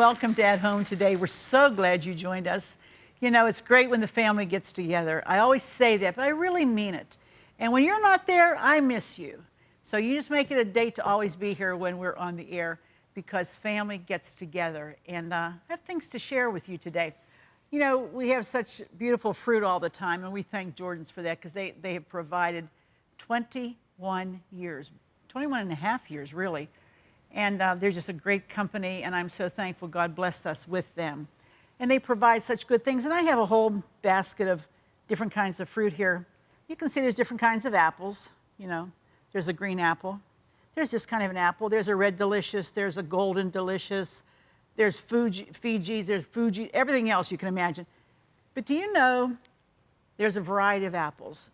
welcome to At Home today. We're so glad you joined us. You know, it's great when the family gets together. I always say that, but I really mean it. And when you're not there, I miss you. So you just make it a date to always be here when we're on the air, because family gets together. And I have things to share with you today. You know, we have such beautiful fruit all the time, and we thank Jordans for that, because they have provided 21 years, 21 and a half years, really. And they're just a great company, and I'm so thankful God blessed us with them. And they provide such good things. And I have a whole basket of different kinds of fruit here. You can see there's different kinds of apples. You know, there's a green apple. There's this kind of an apple. There's a red delicious. There's a golden delicious. There's Fiji's. There's Fuji. Everything else you can imagine. But do you know there's a variety of apples?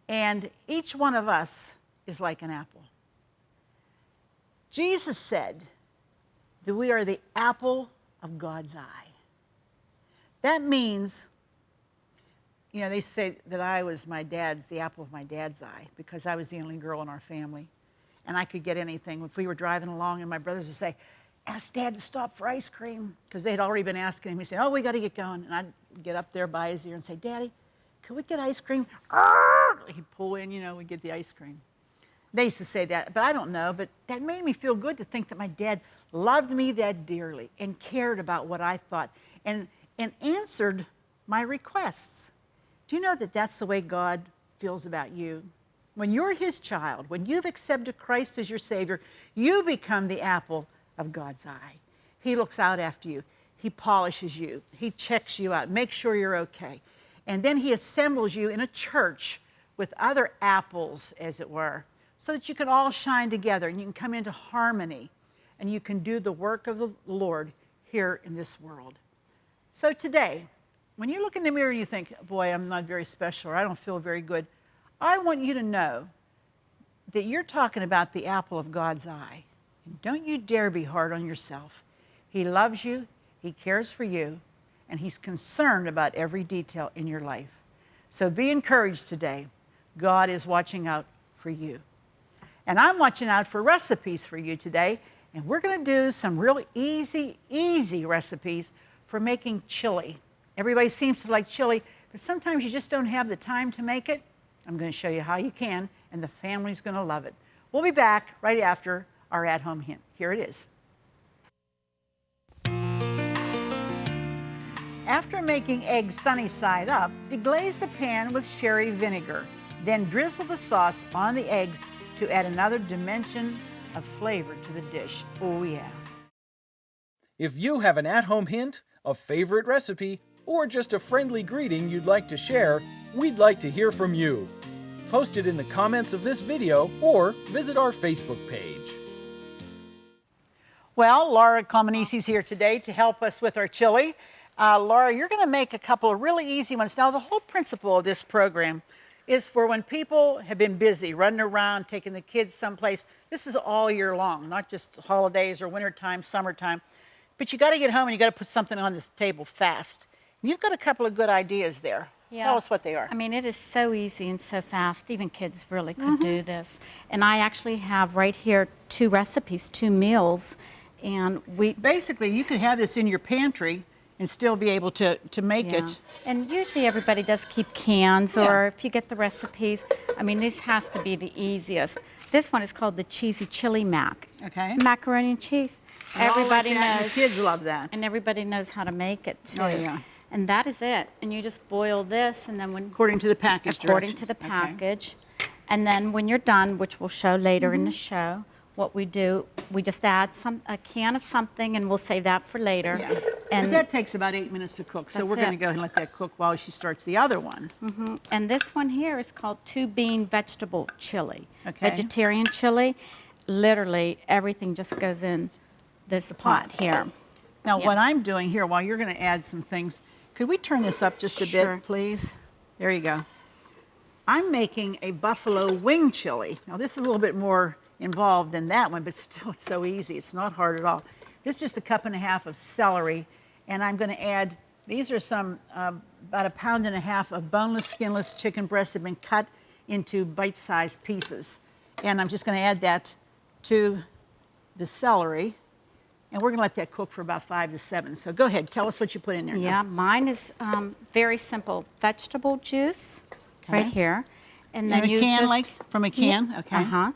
And each one of us is like an apple. Jesus said that we are the apple of God's eye. That means, you know, they say that I was the apple of my dad's eye, because I was the only girl in our family. And I could get anything. If we were driving along and my brothers would say, ask Dad to stop for ice cream, because they had already been asking him. He'd say, oh, we got to get going. And I'd get up there by his ear and say, Daddy, could we get ice cream? He'd pull in, you know, we'd get the ice cream. They used to say that, but I don't know. But that made me feel good to think that my dad loved me that dearly and cared about what I thought and answered my requests. Do you know that that's the way God feels about you? When you're his child, when you've accepted Christ as your Savior, you become the apple of God's eye. He looks out after you. He polishes you. He checks you out, makes sure you're okay. And then he assembles you in a church with other apples, as it were, so that you can all shine together and you can come into harmony and you can do the work of the Lord here in this world. So today, when you look in the mirror and you think, boy, I'm not very special, or I don't feel very good, I want you to know that you're talking about the apple of God's eye. And don't you dare be hard on yourself. He loves you, he cares for you, and he's concerned about every detail in your life. So be encouraged today. God is watching out for you. And I'm watching out for recipes for you today. And we're going to do some really easy recipes for making chili. Everybody seems to like chili, but sometimes you just don't have the time to make it. I'm going to show you how you can, and the family's going to love it. We'll be back right after our at-home hint. Here it is. After making eggs sunny side up, deglaze the pan with sherry vinegar. Then drizzle the sauce on the eggs to add another dimension of flavor to the dish. Oh yeah. If you have an at-home hint, a favorite recipe, or just a friendly greeting you'd like to share, we'd like to hear from you. Post it in the comments of this video or visit our Facebook page. Well, Laura Comanesi's here today to help us with our chili. Laura, you're going to make a couple of really easy ones. Now, the whole principle of this program is for when people have been busy, running around, taking the kids someplace. This is all year long, not just holidays or wintertime, summertime. But you got to get home and you got to put something on this table fast. You've got a couple of good ideas there. Yeah. Tell us what they are. I mean, it is so easy and so fast. Even kids really could do this. And I actually have right here 2 recipes, 2 meals. And basically, you could have this in your pantry and still be able to make it. And usually everybody does keep cans, or if you get the recipes, I mean, this has to be the easiest. This one is called the cheesy chili mac. Okay. Macaroni and cheese. Everybody knows. The kids love that. And everybody knows how to make it too. Oh yeah. And that is it. And you just boil this, and then when according to the package according to the package, and then when you're done, which we'll show later in the show, what we do, we just add a can of something, and we'll save that for later. Yeah. And but that takes about 8 minutes to cook, so we're going to go ahead and let that cook while she starts the other one. And this one here is called 2-bean vegetable chili. Okay. Vegetarian chili. Literally, everything just goes in this pot here. Now, what I'm doing here, while you're going to add some things, could we turn this up just a bit, please? There you go. I'm making a buffalo wing chili. Now, this is a little bit more involved than that one, but still it's so easy. It's not hard at all. This is just 1.5 cups of celery, and I'm going to add, these are some, about 1.5 pounds of boneless, skinless chicken breasts that have been cut into bite-sized pieces. And I'm just going to add that to the celery. And we're going to let that cook for about 5 to 7. So go ahead, tell us what you put in there. Yeah, mine is very simple. Vegetable juice, right here. And then in a can, like from a can? Yeah, okay.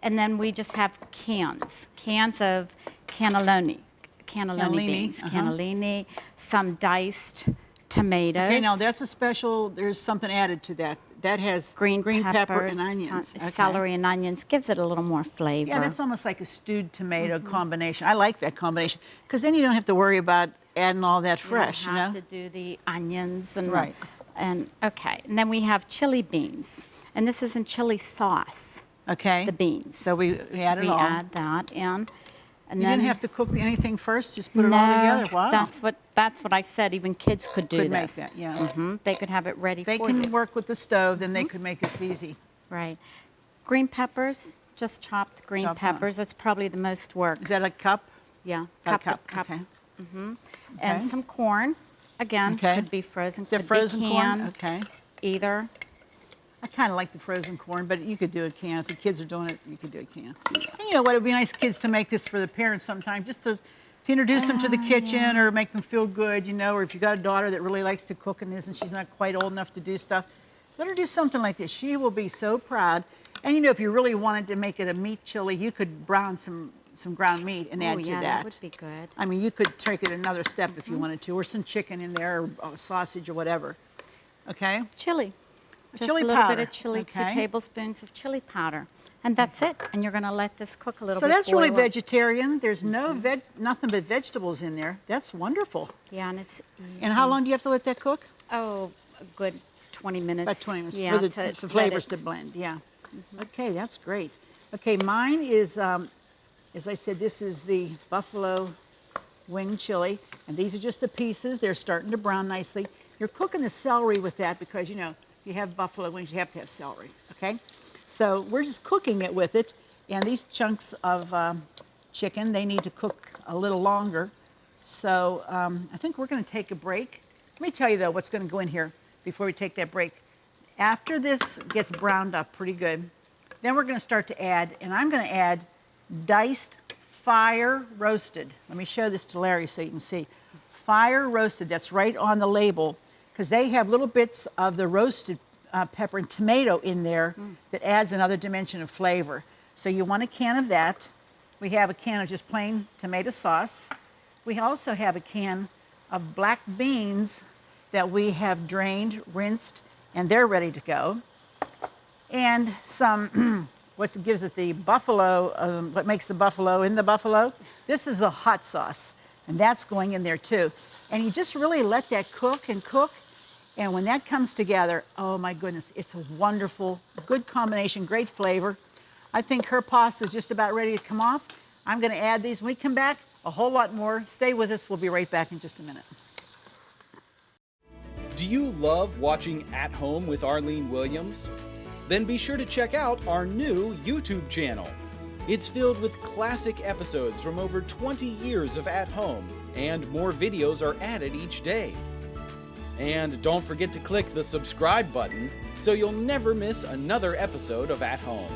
And then we just have cans of cannellini beans, cannellini, some diced tomatoes. Okay, now that's a special, there's something added to that. That has green pepper and onions. Celery and onions, gives it a little more flavor. Yeah, that's almost like a stewed tomato combination. I like that combination because then you don't have to worry about adding all that fresh, you don't have to do the onions and right. And then we have chili beans, and this is in chili sauce. Okay. The beans. So we add it all. We add that in. And you then, didn't have to cook anything first, just put it all together. Wow. That's what I said. Even kids could do could this. Make that, yeah. They could have it ready they for you. They can work with the stove, then they could make this easy. Right. Green peppers, just chopped green peppers. That's probably the most work. Is that a cup? Yeah, cup. Okay. And some corn. Again, could be frozen. Is that could frozen be corn? canned, Okay. Either. I kind of like the frozen corn, but you could do a can. If the kids are doing it, you could do a can. And you know what? It would be nice, kids, to make this for the parents sometime, just to introduce them to the kitchen or make them feel good, you know, or if you got a daughter that really likes to cook and she's not quite old enough to do stuff, let her do something like this. She will be so proud. And you know, if you really wanted to make it a meat chili, you could brown some ground meat and add to that. That would be good. I mean, you could take it another step if you wanted to, or some chicken in there, or sausage or whatever. Okay? Chili. Just chili a little powder. bit of chili, 2 tablespoons of chili powder. And that's it. And you're going to let this cook a little bit. So that's really boil up. vegetarian. There's no nothing but vegetables in there. That's wonderful. Yeah, and it's easy. And how long do you have to let that cook? Oh, a good 20 minutes. About 20 minutes Yeah, for the flavors to blend. Yeah. Okay, that's great. Okay, mine is, as I said, this is the buffalo wing chili. And these are just the pieces. They're starting to brown nicely. You're cooking the celery with that because, you know, you have buffalo wings, you have to have celery, okay? So we're just cooking it with it, and these chunks of chicken, they need to cook a little longer. So I think we're gonna take a break. Let me tell you though what's gonna go in here before we take that break. After this gets browned up pretty good, then we're gonna start to add, and I'm gonna add diced fire roasted. Let me show this to Larry so you can see. Fire roasted, that's right on the label, because they have little bits of the roasted pepper and tomato in there that adds another dimension of flavor. So you want a can of that. We have a can of just plain tomato sauce. We also have a can of black beans that we have drained, rinsed, and they're ready to go. And some, what gives it the buffalo, what makes the buffalo in the buffalo? This is the hot sauce, and that's going in there too. And you just really let that cook and cook. And when that comes together, oh my goodness, it's a wonderful, good combination, great flavor. I think her pasta is just about ready to come off. I'm gonna add these. When we come back, a whole lot more. Stay with us, we'll be right back in just a minute. Do you love watching At Home with Arlene Williams? Then be sure to check out our new YouTube channel. It's filled with classic episodes from over 20 years of At Home, and more videos are added each day. And don't forget to click the subscribe button so you'll never miss another episode of At Home.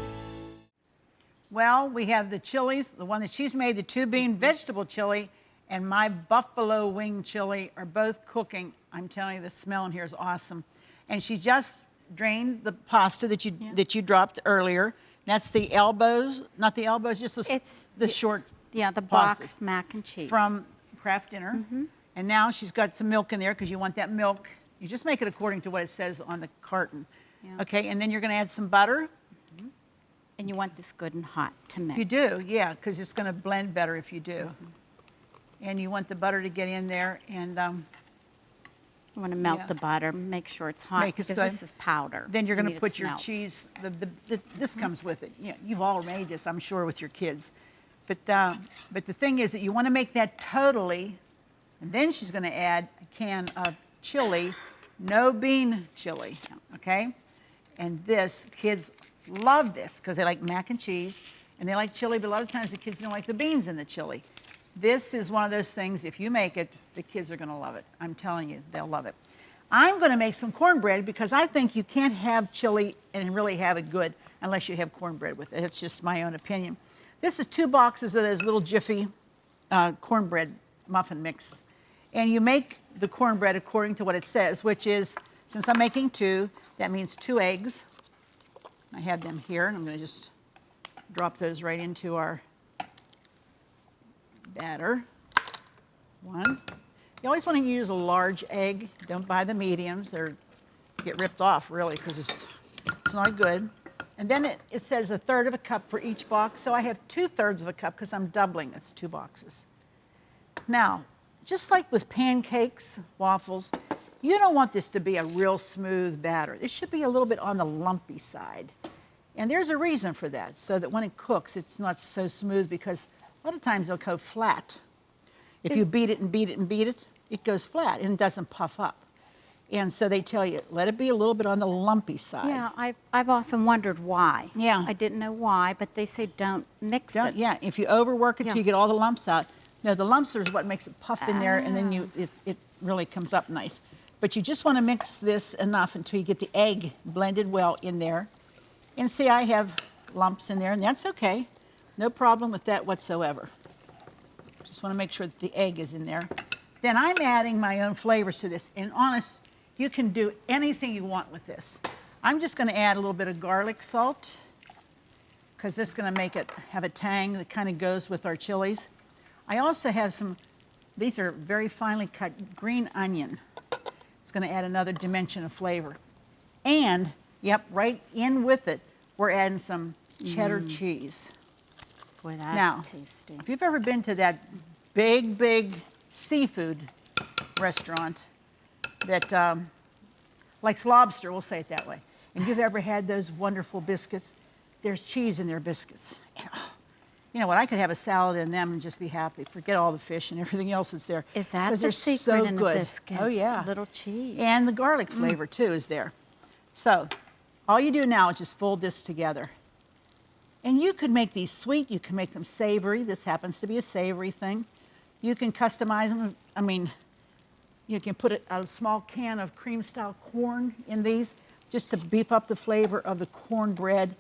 Well, we have the chilies, the one that she's made, the 2-bean vegetable chili, and my buffalo wing chili are both cooking. I'm telling you, the smell in here is awesome. And she just drained the pasta that you dropped earlier. That's the elbows, not the elbows, just the short. Yeah, the pastas boxed mac and cheese. from Kraft Dinner. And now she's got some milk in there because you want that milk. You just make it according to what it says on the carton. Yeah. Okay, and then you're going to add some butter. And you want this good and hot to mix. You do, yeah, because it's going to blend better if you do. And you want the butter to get in there, and You want to melt the butter, make sure it's hot, Make it because good. this is powder. then you're You going need to it put your melt. cheese. This comes with it. You know, you've all made this, I'm sure, with your kids. But the thing is that you want to make that totally. And then she's going to add a can of chili, no bean chili, okay? And this, kids love this because they like mac and cheese and they like chili, but a lot of times the kids don't like the beans in the chili. This is one of those things, if you make it, the kids are going to love it. I'm telling you, they'll love it. I'm going to make some cornbread because I think you can't have chili and really have it good unless you have cornbread with it. It's just my own opinion. This is 2 boxes of those little Jiffy cornbread muffin mix. And you make the cornbread according to what it says, which is, since I'm making 2, that means 2 eggs. I have them here, and I'm going to just drop those right into our batter. 1. You always want to use a large egg. Don't buy the mediums. They get ripped off, really, because it's not good. And then it says 1/3 of a cup for each box, so I have 2/3 of a cup because I'm doubling. It's 2 boxes. Now, just like with pancakes, waffles, you don't want this to be a real smooth batter. It should be a little bit on the lumpy side. And there's a reason for that, so that when it cooks, it's not so smooth, because a lot of times they'll go flat. If you beat it and beat it and beat it, it goes flat and it doesn't puff up. And so they tell you, let it be a little bit on the lumpy side. Yeah, I've often wondered why. Yeah. I didn't know why, but they say don't mix it. Yeah, if you overwork it till you get all the lumps out. No, the lumps are what makes it puff in there, and then it really comes up nice. But you just want to mix this enough until you get the egg blended well in there. And see, I have lumps in there, and that's okay. No problem with that whatsoever. Just want to make sure that the egg is in there. Then I'm adding my own flavors to this. And honest, you can do anything you want with this. I'm just going to add a little bit of garlic salt, because this is going to make it have a tang that kind of goes with our chilies. I also have these are very finely cut green onion. It's going to add another dimension of flavor. And, yep, right in with it, we're adding some cheddar cheese. Boy, that's Now, tasty. if you've ever been to that big seafood restaurant that likes lobster, we'll say it that way, and you've ever had those wonderful biscuits, there's cheese in their biscuits. And, you know what, I could have a salad in them and just be happy. Forget all the fish and everything else that's there. Is that the they're secret so in good. the biscuits? Oh, yeah. Little cheese. And the garlic flavor, too, is there. So all you do now is just fold this together. And you could make these sweet. You can make them savory. This happens to be a savory thing. You can customize them. I mean, you can put a small can of cream-style corn in these just to beef up the flavor of the cornbread.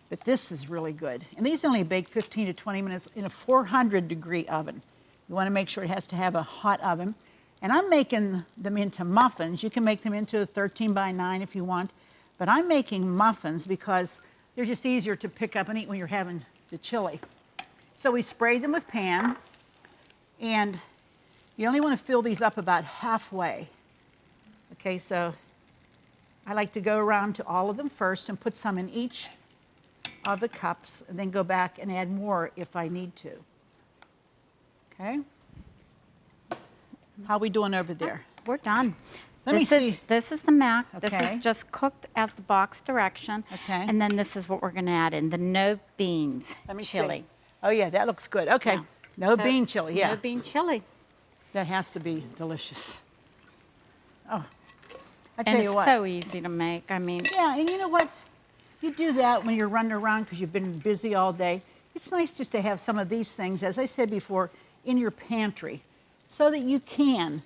But this is really good. And these only bake 15 to 20 minutes in a 400-degree oven. You want to make sure it has to have a hot oven. And I'm making them into muffins. You can make them into a 13 by 9 if you want. But I'm making muffins because they're just easier to pick up and eat when you're having the chili. So we sprayed them with pan. And you only want to fill these up about halfway. Okay, so I like to go around to all of them first and put some in each of the cups, and then go back and add more if I need to. Okay? How are we doing over there? We're done. Let me see. This is the mac. Okay. This is just cooked as the box direction. Okay. And then this is what we're going to add in, the no beans Let me chili. see. Oh, yeah, that looks good. Okay. Yeah. No So, bean chili, yeah. No bean chili. That has to be delicious. Oh, I And tell you it's what. so easy to make. I mean, Yeah, and you know what? You do that when you're running around because you've been busy all day. It's nice just to have some of these things, as I said before, in your pantry so that you can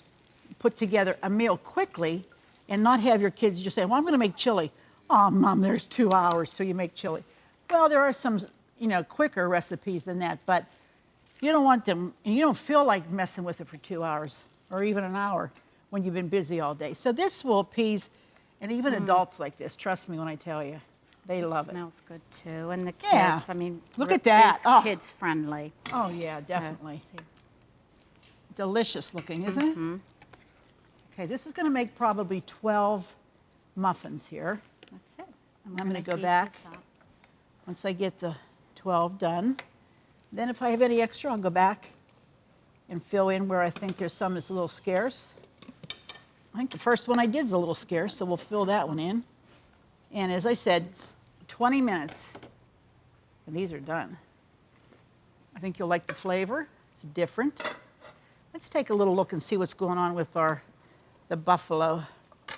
put together a meal quickly and not have your kids just say, well, I'm going to make chili. Oh, Mom, there's 2 hours till you make chili. Well, there are some, quicker recipes than that, but you don't want them, and you don't feel like messing with it for 2 hours or even an hour when you've been busy all day. So this will appease, and even adults like this, trust me when I tell you. They love it. Smells good too. And the kids, Yeah. I mean, Look at that. Oh. Kids friendly. Oh, yeah, definitely. Delicious looking, isn't it? Okay, this is going to make probably 12 muffins here. That's it. I'm gonna going to go heat back this up. once I get the 12 done. Then if I have any extra, I'll go back and fill in where I think there's some that's a little scarce. I think the first one I did is a little scarce, so we'll fill that one in. And as I said, 20 minutes, and these are done. I think you'll like the flavor. It's different. Let's take a little look and see what's going on with the buffalo.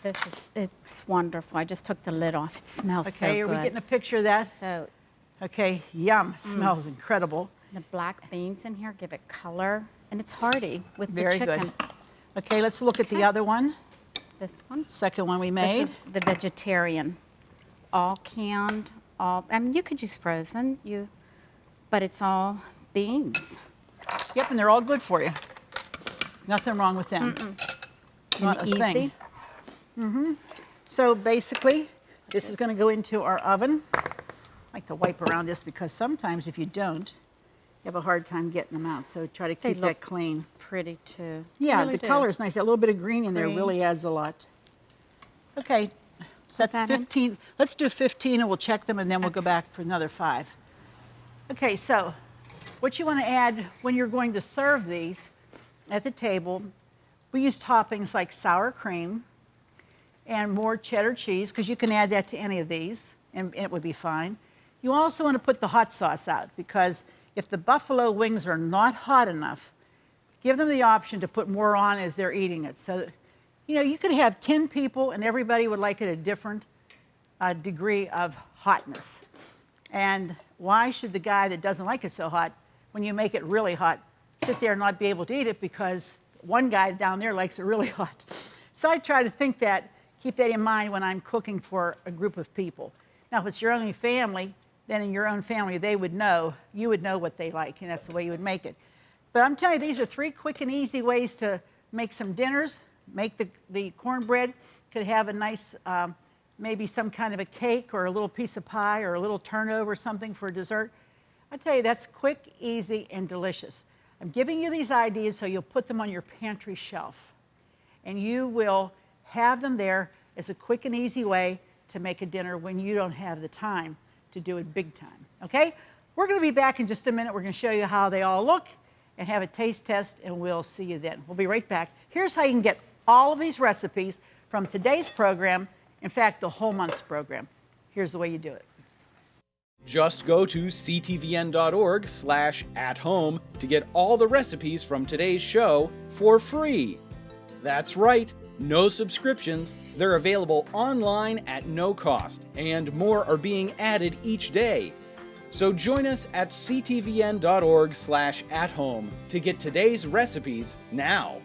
It's wonderful. I just took the lid off. It smells so good. Okay, are we getting a picture of that? So Okay, yum, smells incredible. the black beans in here give it color, and it's hearty with Very the chicken. good. Okay, let's look at the other one. This one. Second one we made. This is the vegetarian. All canned, I mean, you could use frozen, but it's all beans. Yep, and they're all good for you. Nothing wrong with them. Not a thing. So basically, this is going to go into our oven. I like to wipe around this because sometimes if you don't, you have a hard time getting them out. So try to keep that clean. Pretty too. Yeah, Really the do. color is nice. That little bit of green in there really adds a lot. Okay, set that in? 15. Let's do 15 and we'll check them and then we'll go back for another 5. Okay, so what you want to add when you're going to serve these at the table, we use toppings like sour cream and more cheddar cheese, because you can add that to any of these and it would be fine. You also want to put the hot sauce out, because if the buffalo wings are not hot enough, give them the option to put more on as they're eating it. So, you know, you could have 10 people and everybody would like it a different degree of hotness. And why should the guy that doesn't like it so hot, when you make it really hot, sit there and not be able to eat it because one guy down there likes it really hot? So I try to keep that in mind when I'm cooking for a group of people. Now, if it's your only family, then in your own family, you would know what they like, and that's the way you would make it. But I'm telling you, these are 3 quick and easy ways to make some dinners. Make the cornbread. Could have a nice, maybe some kind of a cake or a little piece of pie or a little turnover or something for dessert. I tell you, that's quick, easy, and delicious. I'm giving you these ideas so you'll put them on your pantry shelf. And you will have them there as a quick and easy way to make a dinner when you don't have the time to do it big time, okay? We're going to be back in just a minute. We're going to show you how they all look and have a taste test, and we'll see you then. We'll be right back. Here's how you can get all of these recipes from today's program, in fact, the whole month's program. Here's the way you do it. Just go to ctvn.org/at-home to get all the recipes from today's show for free. That's right, no subscriptions. They're available online at no cost, and more are being added each day. So join us at ctvn.org/at-home to get today's recipes now.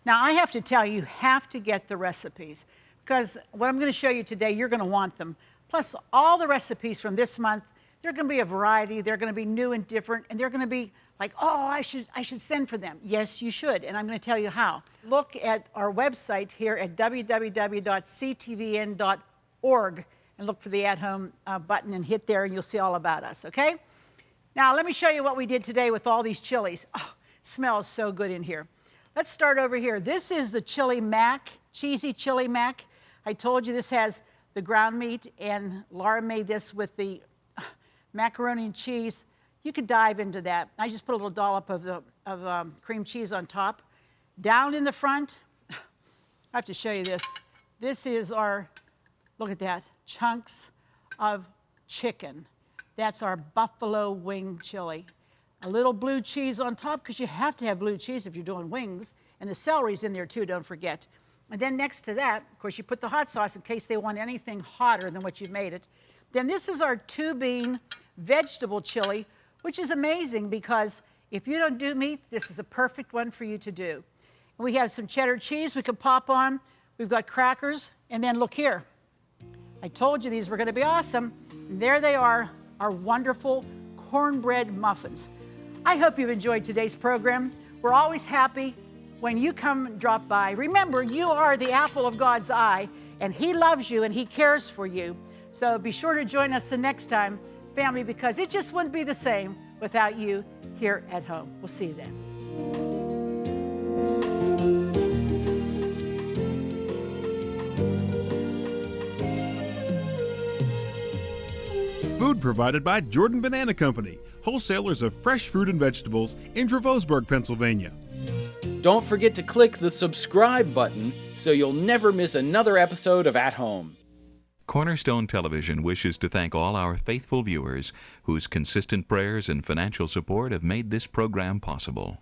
Now, I have to tell you, you have to get the recipes, because what I'm going to show you today, you're going to want them. Plus, all the recipes from this month, they're going to be a variety. They're going to be new and different, and they're going to be like, oh, I should send for them. Yes, you should, and I'm going to tell you how. Look at our website here at www.ctvn.org and look for the at-home button and hit there, and you'll see all about us, okay? Now, let me show you what we did today with all these chilies. Oh, smells so good in here. Let's start over here. This is the chili mac, cheesy chili mac. I told you this has the ground meat, and Laura made this with the macaroni and cheese. You could dive into that. I just put a little dollop of cream cheese on top. Down in the front, I have to show you this. This is our, look at that, chunks of chicken. That's our buffalo wing chili. A little blue cheese on top, because you have to have blue cheese if you're doing wings. And the celery's in there too, don't forget. And then next to that, of course, you put the hot sauce in case they want anything hotter than what you've made it. Then this is our 2-bean vegetable chili, which is amazing because if you don't do meat, this is a perfect one for you to do. And we have some cheddar cheese we could pop on. We've got crackers. And then look here. I told you these were going to be awesome. And there they are, our wonderful cornbread muffins. I hope you've enjoyed today's program. We're always happy when you come and drop by. Remember, you are the apple of God's eye, and He loves you and He cares for you. So be sure to join us the next time, family, because it just wouldn't be the same without you here at home. We'll see you then. Food provided by Jordan Banana Company, wholesalers of fresh fruit and vegetables in Dravosburg, Pennsylvania. Don't forget to click the subscribe button so you'll never miss another episode of At Home. Cornerstone Television wishes to thank all our faithful viewers whose consistent prayers and financial support have made this program possible.